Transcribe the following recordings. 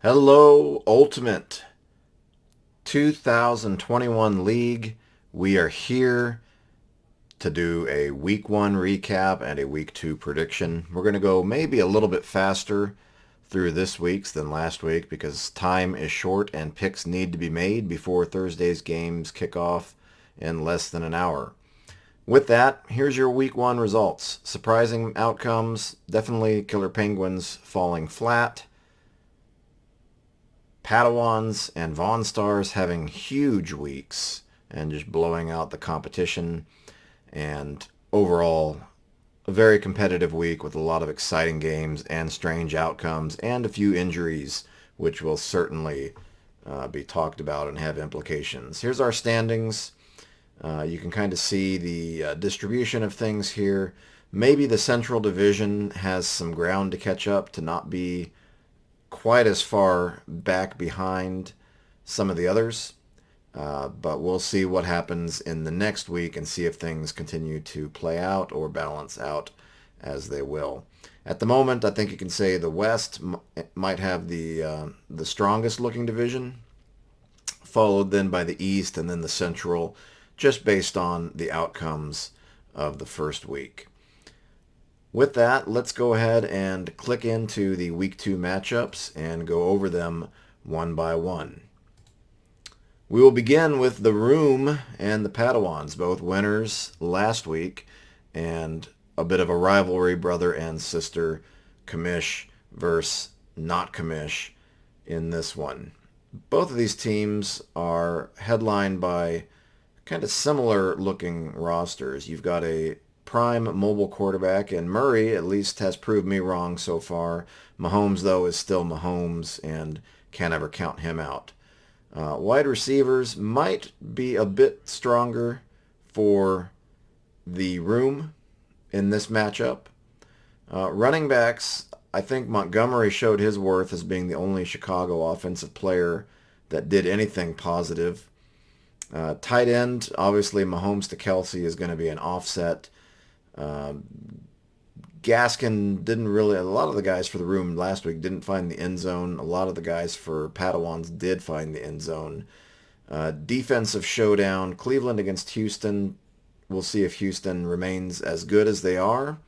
Hello, Ultimate 2021 League. We are here to do a Week 1 recap and a Week 2 prediction. We're going to go maybe a little bit faster through this week's than last week because time is short and picks need to be made before Thursday's games kick off in less than an hour. With that, here's your Week 1 results. Surprising outcomes, definitely Killer Penguins falling flat. Padawans and Vaughn Stars having huge weeks and just blowing out the competition, and overall a very competitive week with a lot of exciting games and strange outcomes and a few injuries which will certainly be talked about and have implications. Here's our standings. You can kind of see the distribution of things here. Maybe the Central Division has some ground to catch up to not be quite as far back behind some of the others. But we'll see what happens in the next week and see if things continue to play out or balance out as they will. At the moment, I think you can say the West might have the strongest looking division, followed then by the East and then the Central, just based on the outcomes of the first week. With that, let's go ahead and click into the Week 2 matchups and go over them one by one. We will begin with the Room and the Padawans, both winners last week, and a bit of a rivalry, brother and sister, commish versus not commish in this one. Both of these teams are headlined by kind of similar looking rosters. You've got a prime mobile quarterback, and Murray at least has proved me wrong so far. Mahomes, though, is still Mahomes and can't ever count him out. Wide receivers might be a bit stronger for the Room in this matchup. Running backs, I think Montgomery showed his worth as being the only Chicago offensive player that did anything positive. Tight end, obviously Mahomes to Kelsey is going to be an offset. Gaskin didn't really, a lot of the guys for the Room last week didn't find the end zone. A lot of the guys for Padawans did find the end zone. Defensive showdown, Cleveland against Houston. We'll see if Houston remains as good as they are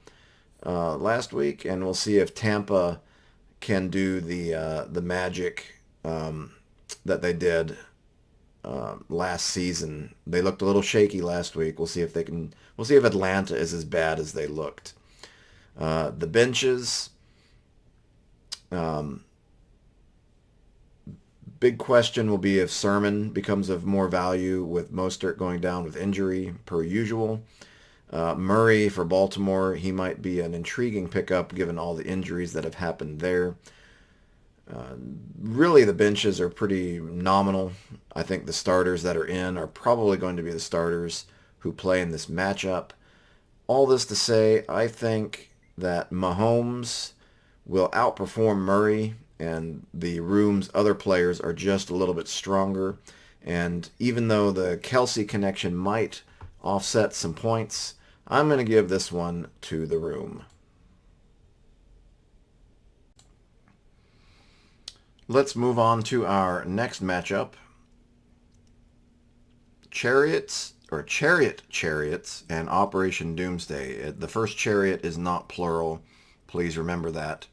last week, and we'll see if Tampa can do the magic that they did last season. They looked a little shaky last week. We'll see if they can. We'll see if Atlanta is as bad as they looked. The benches. Big question will be if Sermon becomes of more value with Mostert going down with injury per usual. Murray for Baltimore, he might be an intriguing pickup given all the injuries that have happened there. Really, the benches are pretty nominal. I think the starters that are in are probably going to be the starters who play in this matchup. All this to say, I think that Mahomes will outperform Murray, and the Room's other players are just a little bit stronger. And even though the Kelsey connection might offset some points, I'm going to give this one to the Room. Let's move on to our next matchup. Chariot Chariots and Operation Doomsday. The first chariot is not plural. Please remember that.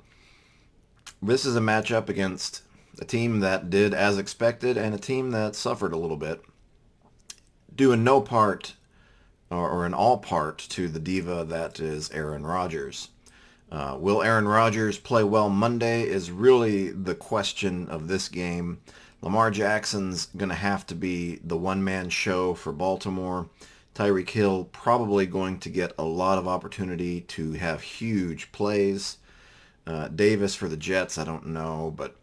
This is a matchup against a team that did as expected and a team that suffered a little bit, due in no part or in all part to the diva that is Aaron Rodgers. Will Aaron Rodgers play well Monday is really the question of this game. Lamar Jackson's going to have to be the one-man show for Baltimore. Tyreek Hill probably going to get a lot of opportunity to have huge plays. Davis for the Jets, I don't know, but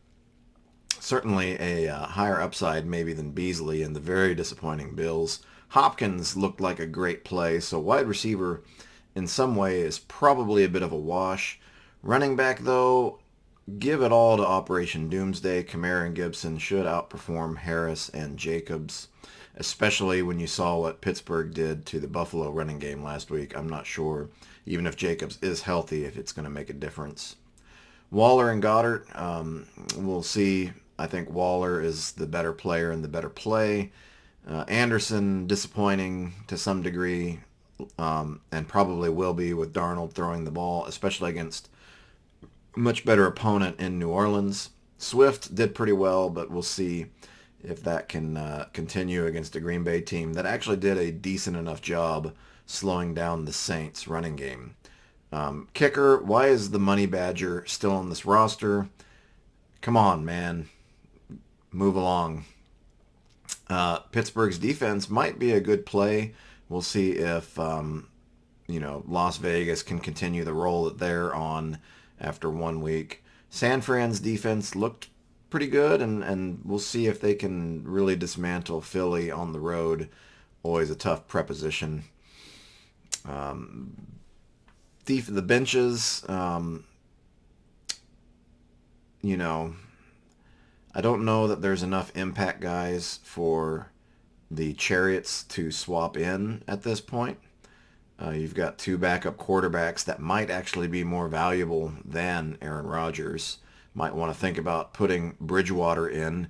certainly a higher upside maybe than Beasley and the very disappointing Bills. Hopkins looked like a great play, so wide receiver in some way is probably a bit of a wash. Running back, though, give it all to Operation Doomsday. Kamara and Gibson should outperform Harris and Jacobs, especially when you saw what Pittsburgh did to the Buffalo running game last week. I'm not sure, even if Jacobs is healthy, if it's going to make a difference. Waller and Goddard, we'll see. I think Waller is the better player and the better play. Anderson, disappointing to some degree, and probably will be with Darnold throwing the ball, especially against a much better opponent in New Orleans. Swift did pretty well, but we'll see if that can continue against a Green Bay team that actually did a decent enough job slowing down the Saints' running game. Kicker, why is the Money Badger still on this roster? Come on, man. Move along. Pittsburgh's defense might be a good play. We'll see if Las Vegas can continue the role that they're on after 1 week. San Fran's defense looked pretty good, and we'll see if they can really dismantle Philly on the road. Always a tough preposition. The benches, I don't know that there's enough impact guys for the Chariots to swap in at this point. You've got two backup quarterbacks that might actually be more valuable than Aaron Rodgers. Might want to think about putting Bridgewater in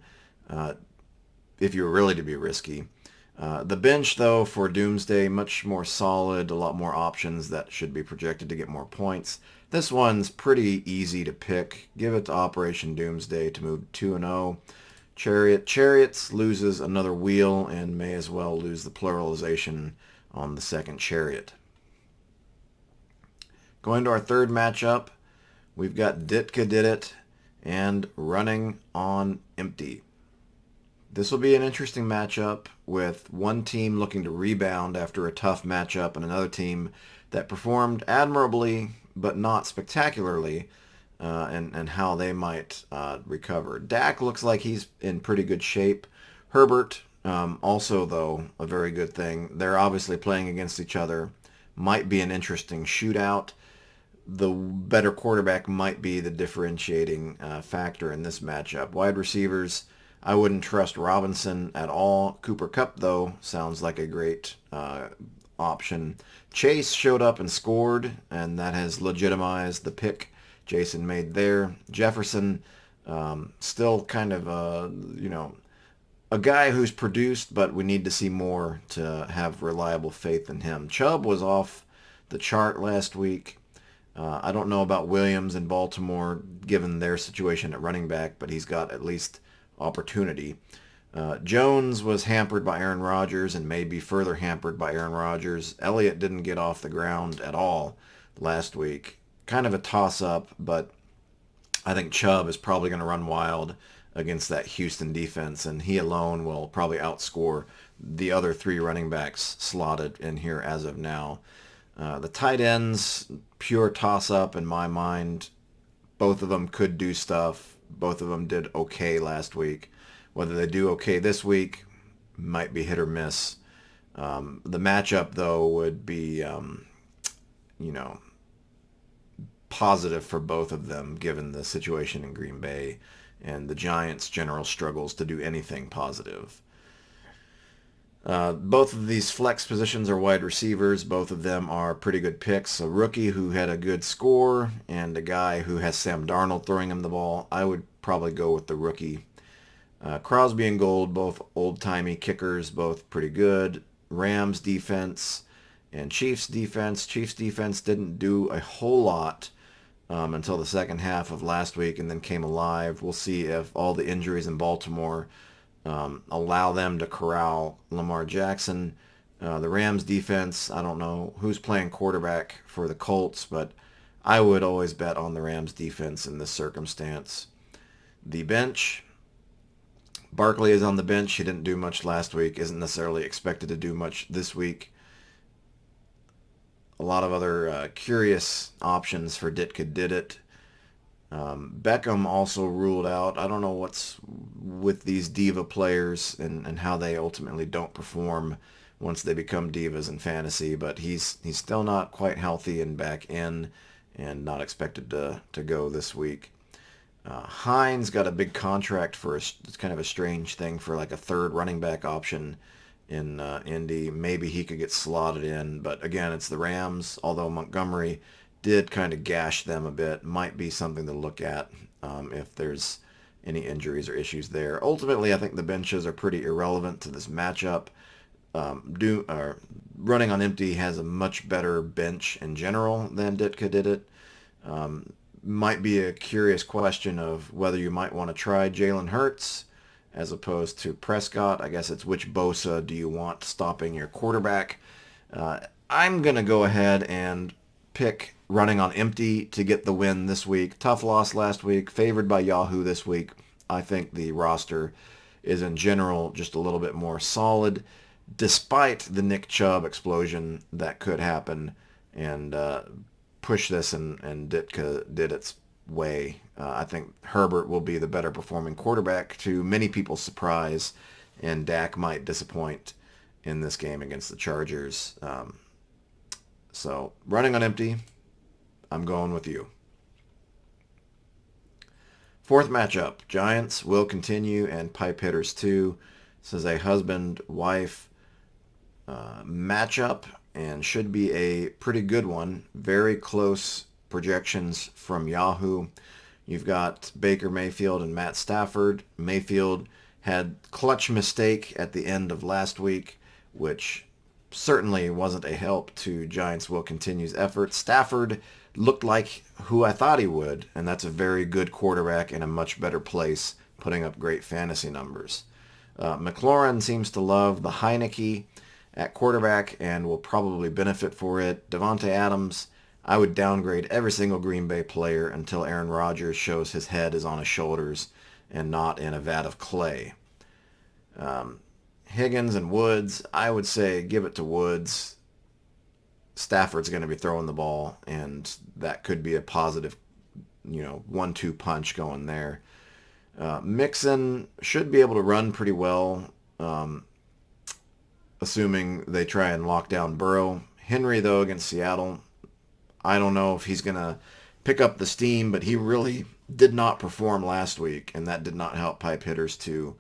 if you were really to be risky. The bench, though, for Doomsday, much more solid, a lot more options that should be projected to get more points. This one's pretty easy to pick. Give it to Operation Doomsday to move 2-0. Chariots loses another wheel and may as well lose the pluralization on the second chariot. Going to our third matchup, we've got Ditka Did It and Running on Empty. This will be an interesting matchup with one team looking to rebound after a tough matchup and another team that performed admirably but not spectacularly, and how they might recover. Dak looks like he's in pretty good shape. Herbert, also, though, a very good thing. They're obviously playing against each other. Might be an interesting shootout. The better quarterback might be the differentiating factor in this matchup. Wide receivers, I wouldn't trust Robinson at all. Cooper Kupp, though, sounds like a great option. Chase showed up and scored, and that has legitimized the pick Jason made there. Jefferson, still kind of a guy who's produced, but we need to see more to have reliable faith in him. Chubb was off the chart last week. I don't know about Williams in Baltimore, given their situation at running back, but he's got at least opportunity. Jones was hampered by Aaron Rodgers and may be further hampered by Aaron Rodgers. Elliott didn't get off the ground at all last week. Kind of a toss-up, but I think Chubb is probably going to run wild against that Houston defense, and he alone will probably outscore the other three running backs slotted in here as of now. The tight ends, pure toss-up in my mind. Both of them could do stuff. Both of them did okay last week. Whether they do okay this week might be hit or miss. The matchup, though, would be, positive for both of them, given the situation in Green Bay and the Giants' general struggles to do anything positive. Both of these flex positions are wide receivers. Both of them are pretty good picks. A rookie who had a good score and a guy who has Sam Darnold throwing him the ball. I would probably go with the rookie. Crosby and Gold, both old-timey kickers, both pretty good. Rams defense and Chiefs defense. Chiefs defense didn't do a whole lot until the second half of last week and then came alive. We'll see if all the injuries in Baltimore allow them to corral Lamar Jackson. The Rams defense, I don't know who's playing quarterback for the Colts, but I would always bet on the Rams defense in this circumstance. The bench, Barkley is on the bench. He didn't do much last week. Isn't necessarily expected to do much this week. A lot of other curious options for Ditka Did It. Beckham also ruled out. I don't know what's with these diva players and how they ultimately don't perform once they become divas in fantasy, but he's still not quite healthy and back in and not expected to go this week. Hines got a big contract for it's kind of a strange thing for like a third running back option in Indy. Maybe he could get slotted in, but again, it's the Rams, although Montgomery did kind of gash them a bit. Might be something to look at if there's any injuries or issues there. Ultimately, I think the benches are pretty irrelevant to this matchup. Running on empty has a much better bench in general than Ditka did it. Might be a curious question of whether you might want to try Jalen Hurts as opposed to Prescott. I guess it's which Bosa do you want stopping your quarterback. I'm going to go ahead and pick running on empty to get the win this week. Tough loss last week, favored by Yahoo this week. I think the roster is in general just a little bit more solid, despite the Nick Chubb explosion that could happen and push this, and Ditka did its way. I think Herbert will be the better performing quarterback to many people's surprise, and Dak might disappoint in this game against the Chargers. So running on empty, I'm going with you. Fourth matchup, Giants will continue and Pipe Hitters 2. This is a husband-wife matchup and should be a pretty good one. Very close projections from Yahoo. You've got Baker Mayfield and Matt Stafford. Mayfield had clutch mistake at the end of last week, which certainly wasn't a help to Giants will continue's effort. Stafford looked like who I thought he would, and that's a very good quarterback in a much better place, putting up great fantasy numbers. McLaurin seems to love the Heineke at quarterback and will probably benefit for it. Devonte Adams, I would downgrade every single Green Bay player until Aaron Rodgers shows his head is on his shoulders and not in a vat of clay. Higgins and Woods, I would say give it to Woods. Stafford's going to be throwing the ball, and that could be a positive, 1-2 punch going there. Mixon should be able to run pretty well, assuming they try and lock down Burrow. Henry, though, against Seattle, I don't know if he's going to pick up the steam, but he really did not perform last week, and that did not help Pipe Hitters too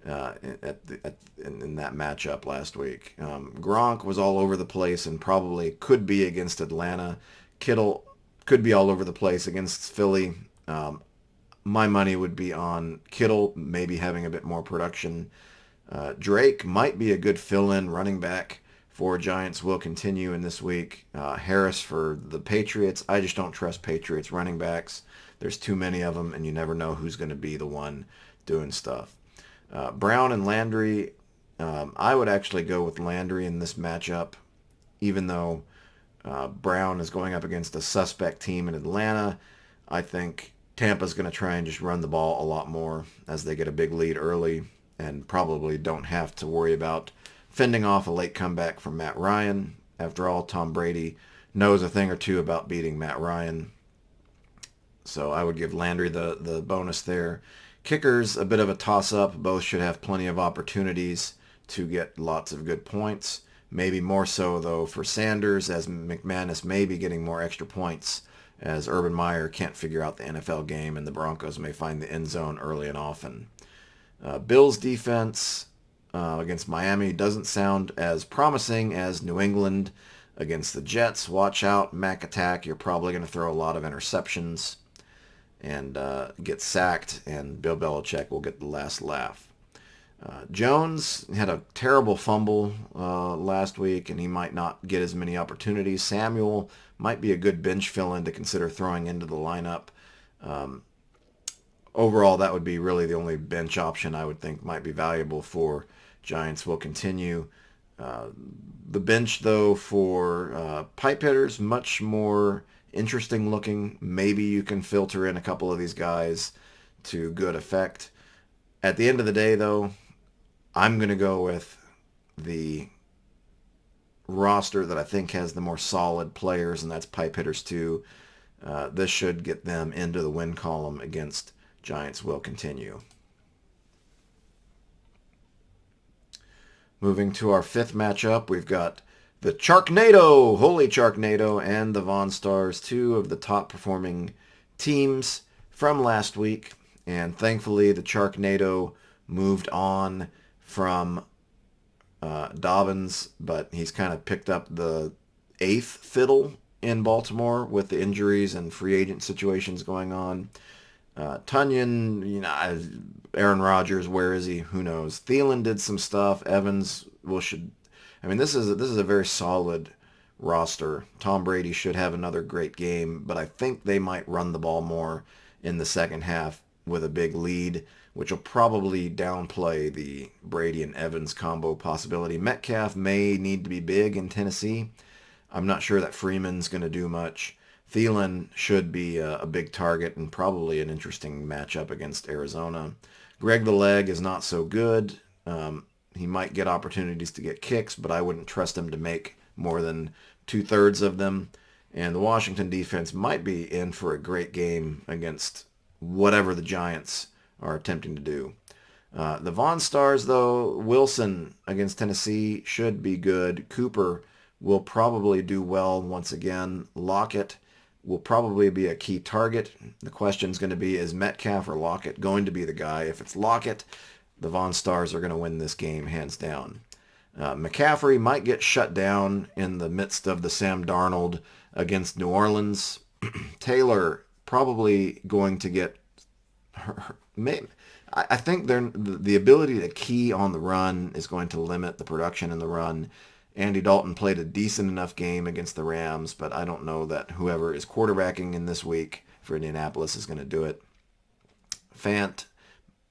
in that matchup last week. Gronk was all over the place and probably could be against Atlanta. Kittle could be all over the place against Philly. My money would be on Kittle maybe having a bit more production. Drake might be a good fill-in running back for Giants will continue in this week. Harris for the Patriots. I just don't trust Patriots running backs. There's too many of them, and you never know who's going to be the one doing stuff. Brown and Landry, I would actually go with Landry in this matchup, even though Brown is going up against a suspect team in Atlanta. I think Tampa's going to try and just run the ball a lot more as they get a big lead early and probably don't have to worry about fending off a late comeback from Matt Ryan. After all, Tom Brady knows a thing or two about beating Matt Ryan. So I would give Landry the bonus there. Kickers, a bit of a toss-up. Both should have plenty of opportunities to get lots of good points. Maybe more so, though, for Sanders, as McManus may be getting more extra points, as Urban Meyer can't figure out the NFL game, and the Broncos may find the end zone early and often. Bills defense against Miami doesn't sound as promising as New England against the Jets. Watch out, Mac attack. You're probably going to throw a lot of interceptions and get sacked, and Bill Belichick will get the last laugh. Jones had a terrible fumble last week, and he might not get as many opportunities. Samuel might be a good bench fill-in to consider throwing into the lineup. Overall, that would be really the only bench option I would think might be valuable for Giants will continue. The bench, though, for pipe hitters, much more interesting looking. Maybe you can filter in a couple of these guys to good effect. At the end of the day, though, I'm going to go with the roster that I think has the more solid players, and that's Pipe Hitters 2. This should get them into the win column against Giants will continue. Moving to our fifth matchup, we've got the Charknado, Holy Charknado, and the Von Stars, two of the top performing teams from last week. And thankfully, the Charknado moved on from Dobbins, but he's kind of picked up the eighth fiddle in Baltimore with the injuries and free agent situations going on. Tunyon, Aaron Rodgers, where is he? Who knows? Thielen did some stuff. Evans should. I mean, this is a very solid roster. Tom Brady should have another great game, but I think they might run the ball more in the second half with a big lead, which will probably downplay the Brady and Evans combo possibility. Metcalf may need to be big in Tennessee. I'm not sure that Freeman's going to do much. Thielen should be a big target and probably an interesting matchup against Arizona. Greg the Leg is not so good. He might get opportunities to get kicks, but I wouldn't trust him to make more than two-thirds of them. And the Washington defense might be in for a great game against whatever the Giants are attempting to do. The Vaughn Stars, though, Wilson against Tennessee should be good. Cooper will probably do well once again. Lockett will probably be a key target. The question is going to be, is Metcalf or Lockett going to be the guy? If it's Lockett, the Vaughn Stars are going to win this game hands down. McCaffrey might get shut down in the midst of the Sam Darnold against New Orleans. Taylor probably going to get I think the ability to key on the run is going to limit the production in the run. Andy Dalton played a decent enough game against the Rams, but I don't know that whoever is quarterbacking in this week for Indianapolis is going to do it. Fant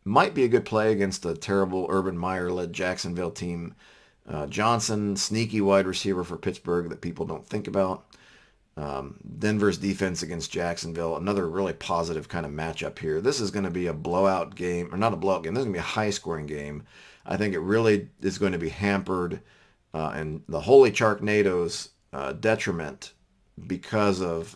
might be a good play against a terrible Urban Meyer-led Jacksonville team. Johnson, sneaky wide receiver for Pittsburgh that people don't think about. Denver's defense against Jacksonville, another really positive kind of matchup here. This is going to be a blowout game, or not a blowout game. This is going to be a high-scoring game. I think it really is going to be hampered and the Holy Sharknado's detriment because of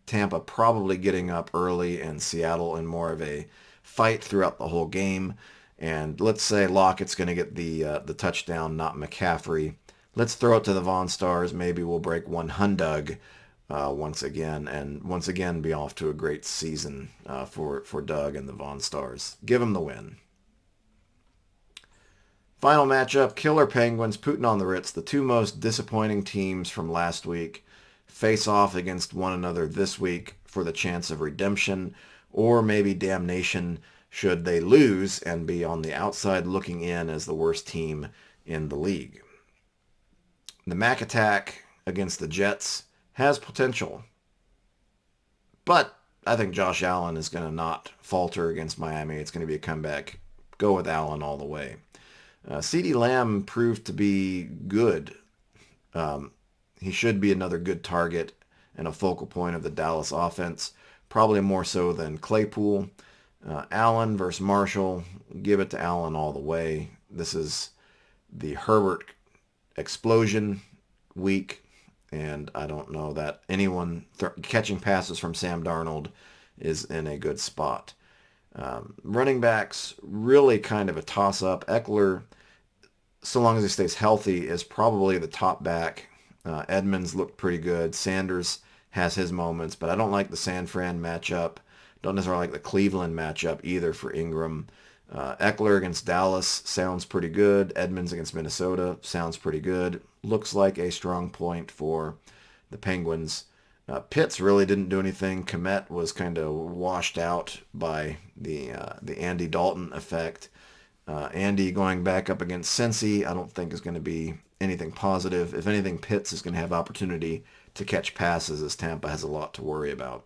Tampa probably getting up early and Seattle in more of a fight throughout the whole game. And let's say Lockett's going to get the touchdown, not McCaffrey. Let's throw it to the Vaughn Stars. Maybe we'll break 100 once again, and once again be off to a great season for Doug and the Vaughn Stars. Give them the win. Final matchup, Killer Penguins, Putin on the Ritz. The two most disappointing teams from last week face off against one another this week for the chance of redemption or maybe damnation should they lose and be on the outside looking in as the worst team in the league. The Mac attack against the Jets has potential, but I think Josh Allen is going to not falter against Miami. It's going to be a comeback. Go with Allen all the way. CeeDee Lamb proved to be good. He should be another good target and a focal point of the Dallas offense, probably more so than Claypool. Allen versus Marshall, give it to Allen all the way. This is the Herbert explosion week, and I don't know that anyone catching passes from Sam Darnold is in a good spot. Running backs, really kind of a toss-up. Eckler, so long as he stays healthy, is probably the top back. Edmonds looked pretty good. Sanders has his moments, but I don't like the San Fran matchup. Don't necessarily like the Cleveland matchup either for Ingram. Eckler against Dallas sounds pretty good. Edmonds against Minnesota sounds pretty good. Looks like a strong point for the Penguins. Pitts really didn't do anything. Komet was kind of washed out by the Andy Dalton effect. Andy going back up against Cincy, I don't think is going to be anything positive. If anything, Pitts is going to have opportunity to catch passes as Tampa has a lot to worry about.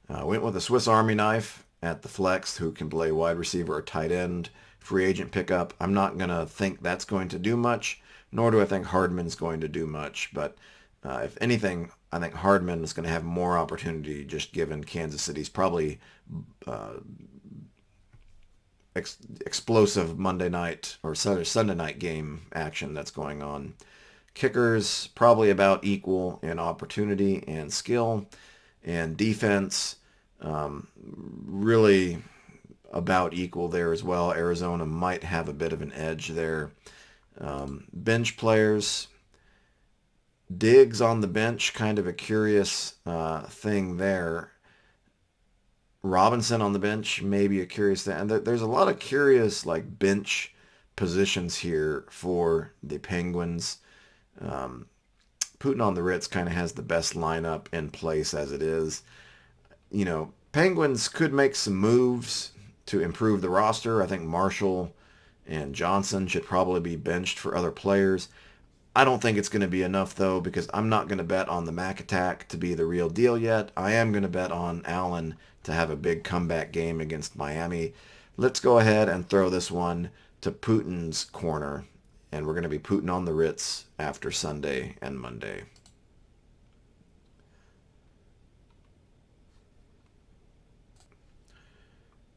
Went with a Swiss Army knife at the flex who can play wide receiver or tight end. Free agent pickup. I'm not going to think that's going to do much, nor do I think Hardman's going to do much. But if anything, I think Hardman is going to have more opportunity just given Kansas City's probably explosive Monday night or Sunday night game action that's going on. Kickers probably about equal in opportunity and skill, and defense really about equal there as well. Arizona might have a bit of an edge there. Bench players, Diggs on the bench, kind of a curious thing there. Robinson on the bench, maybe a curious thing. And there's a lot of curious bench positions here for the Penguins. Putin on the Ritz kind of has the best lineup in place as it is. Penguins could make some moves to improve the roster. I think Marshall and Johnson should probably be benched for other players. I don't think it's going to be enough, though, because I'm not going to bet on the Mac attack to be the real deal yet. I am going to bet on Allen to have a big comeback game against Miami. Let's go ahead and throw this one to Putin's corner, and we're going to be Putin on the Ritz after Sunday and Monday.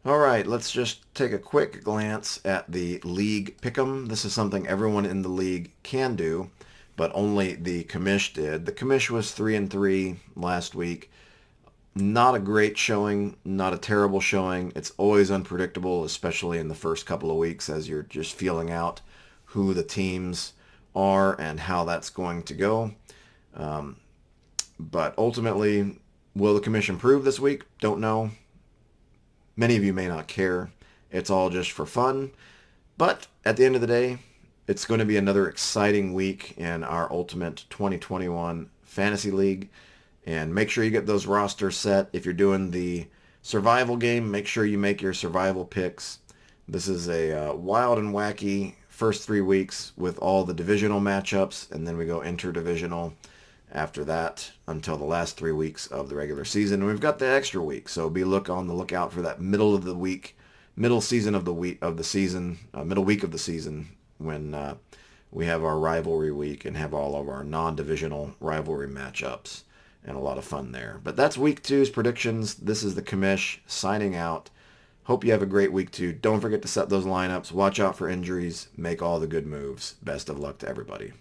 All right, let's just take a quick glance at the league pick'em. This is something everyone in the league can do, but only the commish did. The commish was 3-3 last week. Not a great showing, not a terrible showing. It's always unpredictable, especially in the first couple of weeks as you're just feeling out who the teams are and how that's going to go. But ultimately, will the commish improve this week? Don't know. Many of you may not care. It's all just for fun. But at the end of the day, it's going to be another exciting week in our Ultimate 2021 Fantasy League. And make sure you get those rosters set. If you're doing the survival game, make sure you make your survival picks. This is a wild and wacky first 3 weeks with all the divisional matchups, and then we go interdivisional after that until the last 3 weeks of the regular season. And we've got the extra week, so be on the lookout for that middle week of the season when we have our rivalry week and have all of our non-divisional rivalry matchups and a lot of fun there. But that's week 2's predictions. This is the commish signing out. Hope you have a great week 2. Don't forget to set those lineups. Watch out for injuries. Make all the good moves. Best of luck to everybody.